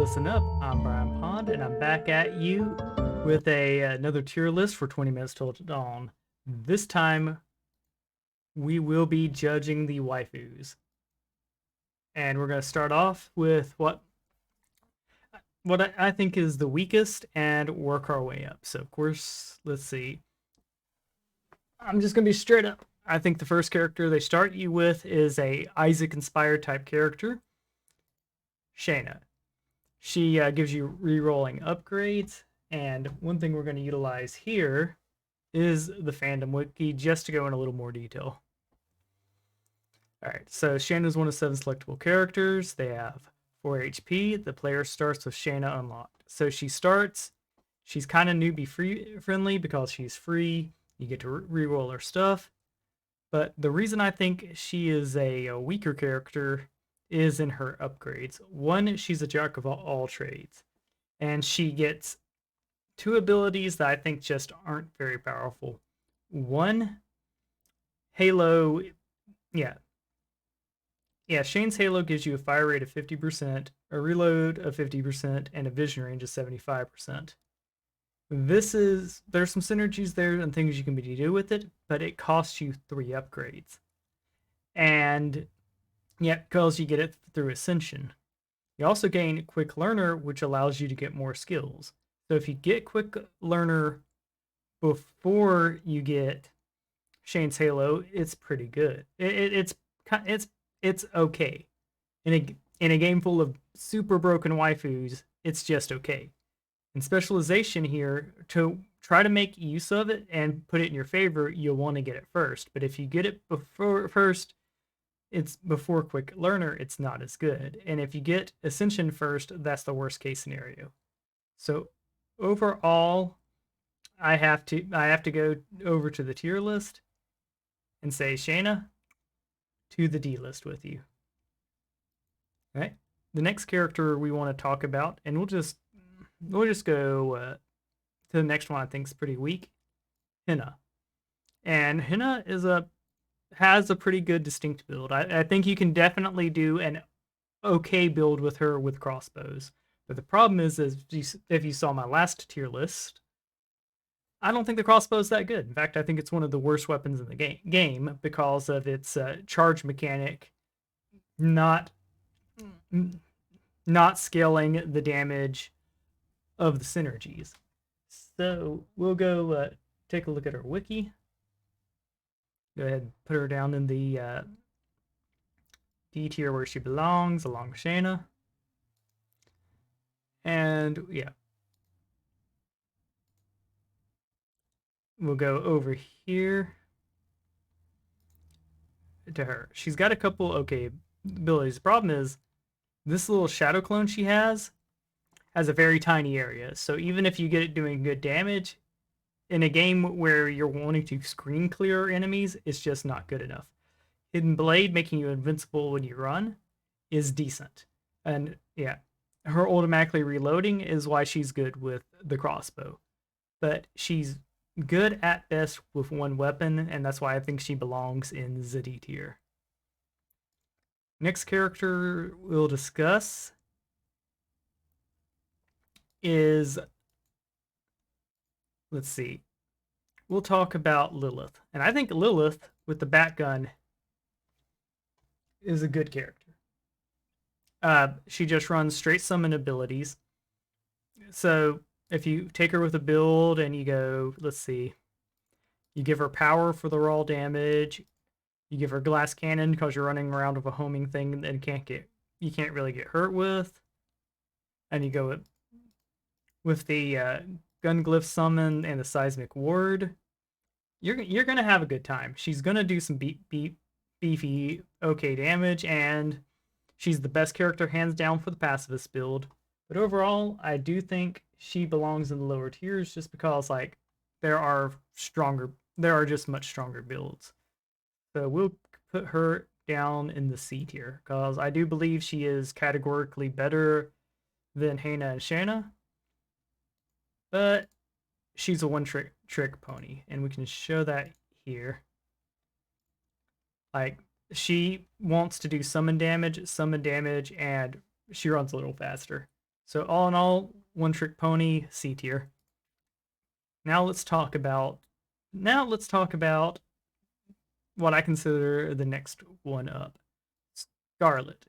Listen up. I'm Brian Pond, and I'm back at you with another tier list for 20 minutes till dawn. This time, we will be judging the waifus, and we're going to start off with what I think is the weakest, and work our way up. So, of course, let's see. I'm just going to be straight up. I think the first character they start you with is a Isaac-inspired type character, Shayna. She gives you re-rolling upgrades, and one thing we're going to utilize here is the fandom wiki just to go in a little more detail. Alright, so Shayna is one of 7 selectable characters. They have 4 HP. The player starts with Shayna unlocked. So she's kind of newbie friendly because she's free. You get to re-roll her stuff. But the reason I think she is a weaker character is in her upgrades. One, she's a jack of all trades, and she gets 2 abilities that I think just aren't very powerful. One, Halo, Shane's Halo gives you a fire rate of 50%, a reload of 50%, and a vision range of 75%. There's some synergies there and things you can do with it, but it costs you 3 upgrades. And because you get it through Ascension. You also gain Quick Learner, which allows you to get more skills. So if you get Quick Learner before you get Shane's Halo, it's pretty good. It's okay. In a game full of super broken waifus, it's just okay. And specialization here, to try to make use of it and put it in your favor, you'll want to get it first. But if you get it before Quick Learner, it's not as good. And if you get Ascension first, that's the worst case scenario. So overall, I have to go over to the tier list and say, Shayna, to the D list with you. All right. The next character we want to talk about, and we'll just go to the next one I think is pretty weak, Henna. And Henna has a pretty good distinct build. I think you can definitely do an okay build with her with crossbows. But the problem is if you saw my last tier list, I don't think the crossbow is that good. In fact, I think it's one of the worst weapons in the game because of its charge mechanic not scaling the damage of the synergies. So we'll go take a look at our wiki. Go ahead and put her down in the D tier where she belongs, along with Shayna. And yeah. We'll go over here to her. She's got a couple okay abilities. The problem is this little shadow clone she has a very tiny area. So even if you get it doing good damage, in a game where you're wanting to screen clear enemies, it's just not good enough. Hidden Blade, making you invincible when you run, is decent. And yeah, her automatically reloading is why she's good with the crossbow. But she's good at best with one weapon, and that's why I think she belongs in the D tier. Next character we'll discuss is, let's see, we'll talk about Lilith. And I think Lilith with the bat gun is a good character. She just runs straight summon abilities. So if you take her with a build and you go, let's see, you give her power for the raw damage, you give her glass cannon because you're running around with a homing thing and you can't really get hurt with, and you go with the gun glyph summon and the seismic ward, you're gonna have a good time. She's gonna do some beefy okay damage, and she's the best character hands down for the pacifist build. But overall, I do think she belongs in the lower tiers just because there are just much stronger builds. So we'll put her down in the C tier because I do believe she is categorically better than Hannah and Shanna. But she's a one-trick pony, and we can show that here. She wants to do summon damage, and she runs a little faster. So all in all, one trick pony, C tier. Now let's talk about what I consider the next one up. Scarlet.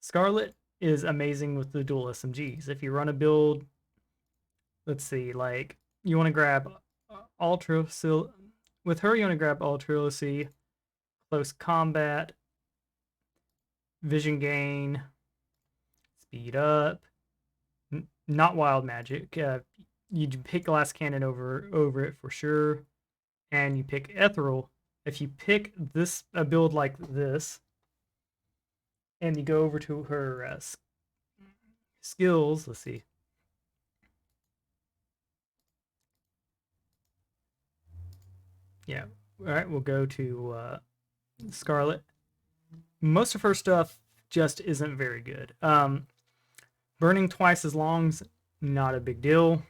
Scarlet is amazing with the dual SMGs. If you run a build, let's see, like you want to grab Ultra with her, you want to grab Ultracy, close combat, vision gain, speed up, not wild magic. You pick glass cannon over it for sure, and you pick ethereal. If you pick a build like this, and you go over to her skills, let's see. Yeah, all right, we'll go to Scarlet. Most of her stuff just isn't very good. Burning twice as long's not a big deal.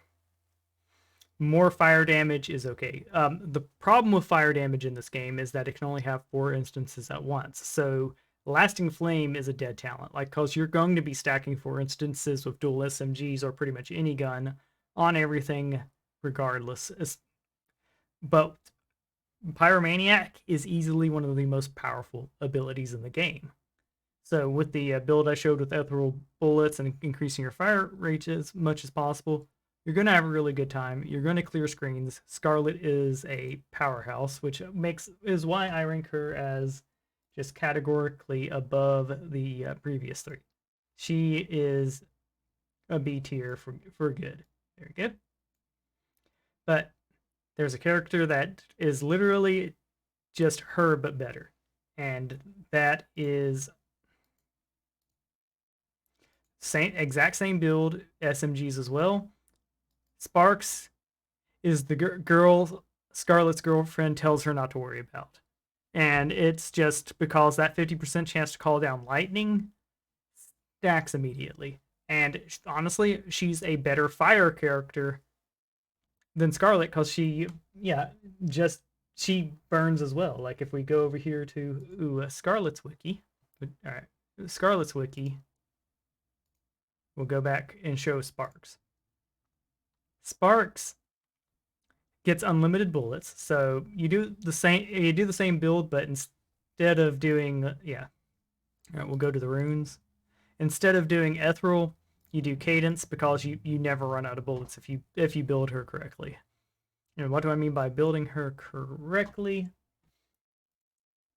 More fire damage is okay. The problem with fire damage in this game is that it can only have 4 instances at once. So lasting flame is a dead talent, like, because you're going to be stacking 4 instances with dual SMGs or pretty much any gun on everything regardless. But Pyromaniac is easily one of the most powerful abilities in the game. So with the build I showed with ethereal bullets and increasing your fire rate as much as possible, you're going to have a really good time. You're going to clear screens. Scarlet is a powerhouse, which is why I rank her as just categorically above the previous 3. She is a B tier for good. Very good. But there's a character that is literally just her but better, and that is exact same build, SMGs as well. Sparks is the girl Scarlet's girlfriend tells her not to worry about. And it's just because that 50% chance to call down lightning stacks immediately. And honestly, she's a better fire character than Scarlet because she burns as well. Like if we go over here to Scarlet's wiki, all right, Scarlet's wiki, we'll go back and show Sparks. Sparks gets unlimited bullets, so you do the same build, but instead of doing all right, we'll go to the runes. Instead of doing ethereal, you do cadence because you never run out of bullets if you build her correctly. And what do I mean by building her correctly?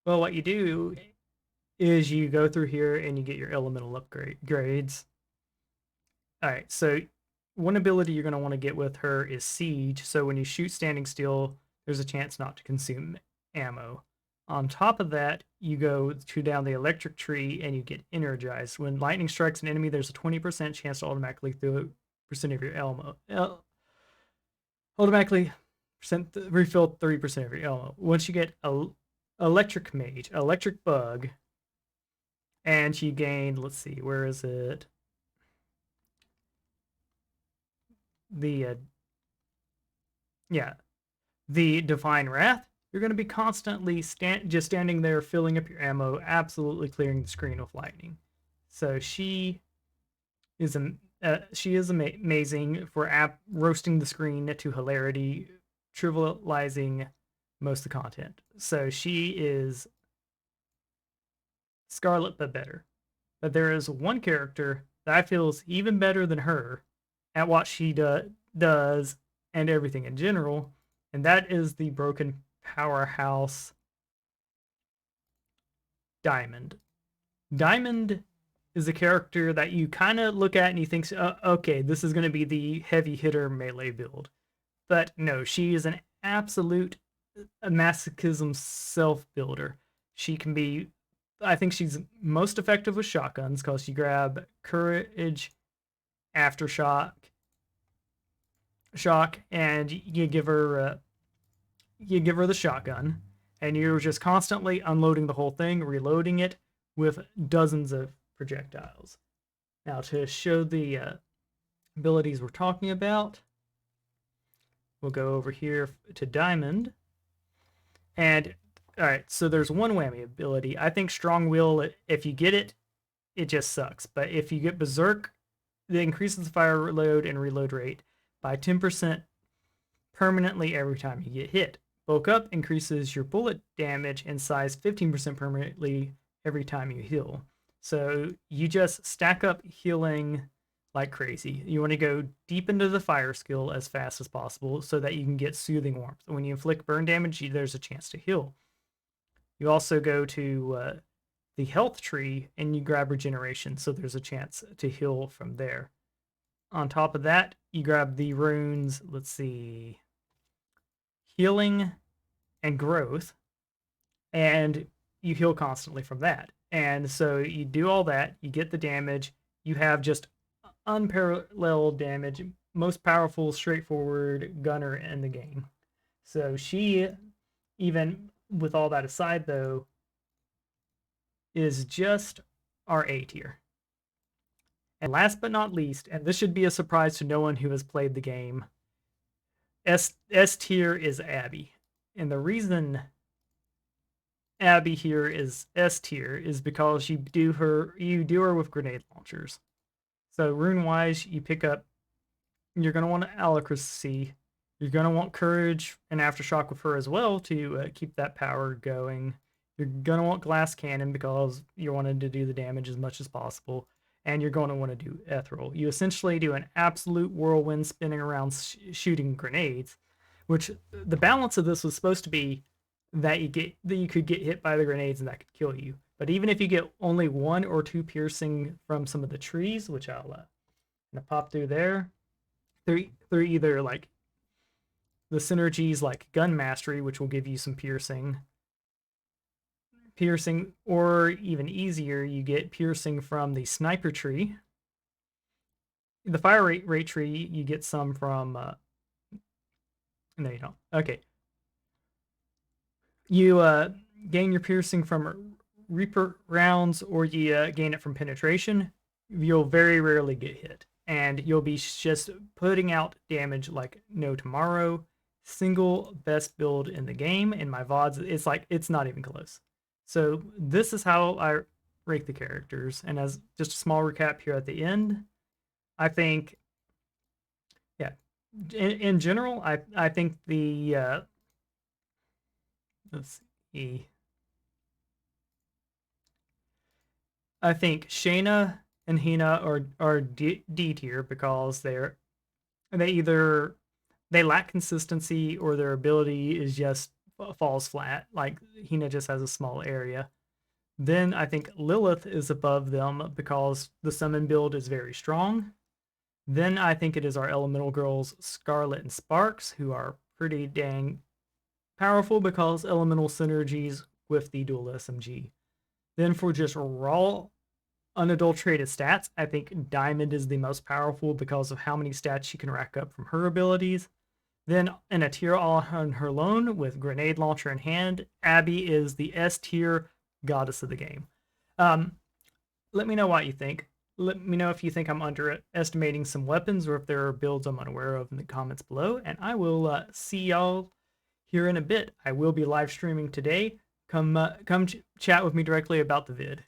Well, what you do is you go through here and you get your elemental upgrades. All right, so one ability you're going to want to get with her is Siege. So when you shoot standing still, there's a chance not to consume ammo. On top of that, you go down the electric tree and you get energized. When lightning strikes an enemy, there's a 20% chance to automatically % of your ammo. Automatically refill 30% of your ammo. Once you get electric mage, electric bug, and you gain, let's see, where is it? The Divine Wrath, you're going to be constantly just standing there filling up your ammo, absolutely clearing the screen with lightning. So she is amazing for roasting the screen to hilarity, trivializing most of the content. So she is Scarlet but better. But there is one character that I feel is even better than her at what she does and everything in general, and that is the broken powerhouse Diamond. Diamond is a character that you kind of look at and you think, okay, this is going to be the heavy hitter melee build. But no, she is an absolute masochism self-builder. She can be, I think she's most effective with shotguns because you grab Courage, Aftershock, and you give her the shotgun, and you're just constantly unloading the whole thing, reloading it with dozens of projectiles. Now, to show the abilities we're talking about, we'll go over here to Diamond. And, alright, so there's one whammy ability. I think Strong Will, if you get it, it just sucks. But if you get Berserk, increases the fire load and reload rate by 10% permanently every time you get hit. Bulk Up increases your bullet damage and size 15% permanently every time you heal. So you just stack up healing like crazy. You want to go deep into the fire skill as fast as possible so that you can get Soothing Warmth. When you inflict burn damage, there's a chance to heal. You also go to the health tree and you grab regeneration, so there's a chance to heal from there. On top of that, you grab the runes, let's see, healing and growth, and you heal constantly from that. And so you do all that, you get the damage, you have just unparalleled damage, most powerful, straightforward gunner in the game. So she, even with all that aside though, is just our A tier. And last but not least, and this should be a surprise to no one who has played the game, S tier is Abby. And the reason Abby here is S tier is because you do her with grenade launchers. So rune wise, you pick up, you're going to want Alacrity. You're going to want Courage and Aftershock with her as well to keep that power going. You're going to want Glass Cannon because you're wanting to do the damage as much as possible. And you're going to want to do Ethereal. You essentially do an absolute whirlwind spinning around shooting grenades, which the balance of this was supposed to be that you could get hit by the grenades and that could kill you. But even if you get only 1 or 2 piercing from some of the trees, which I'll gonna pop through there, they're either like the synergies like Gun Mastery, which will give you some piercing, or even easier, you get piercing from the Sniper tree. The Fire rate tree, you get some from. No, you don't. Okay. You gain your piercing from Reaper rounds, or you gain it from penetration. You'll very rarely get hit, and you'll be just putting out damage like no tomorrow. Single best build in the game. In my VODs, it's not even close. So this is how I rank the characters. And as just a small recap here at the end, I think, yeah, in general, I think the let's see. I think Shayna and Hina are D tier because they lack consistency or their ability is just falls flat. Like Hina just has a small area. Then I think Lilith is above them because the summon build is very strong. Then I think it is our elemental girls Scarlet and Sparks, who are pretty dang powerful because elemental synergies with the dual SMG. Then for just raw unadulterated stats, I think Diamond is the most powerful because of how many stats she can rack up from her abilities. Then in a tier all on her own with grenade launcher in hand, Abby is the S tier goddess of the game. Let me know what you think. Let me know if you think I'm underestimating some weapons or if there are builds I'm unaware of in the comments below. And I will see y'all here in a bit. I will be live streaming today. Come chat with me directly about the vid.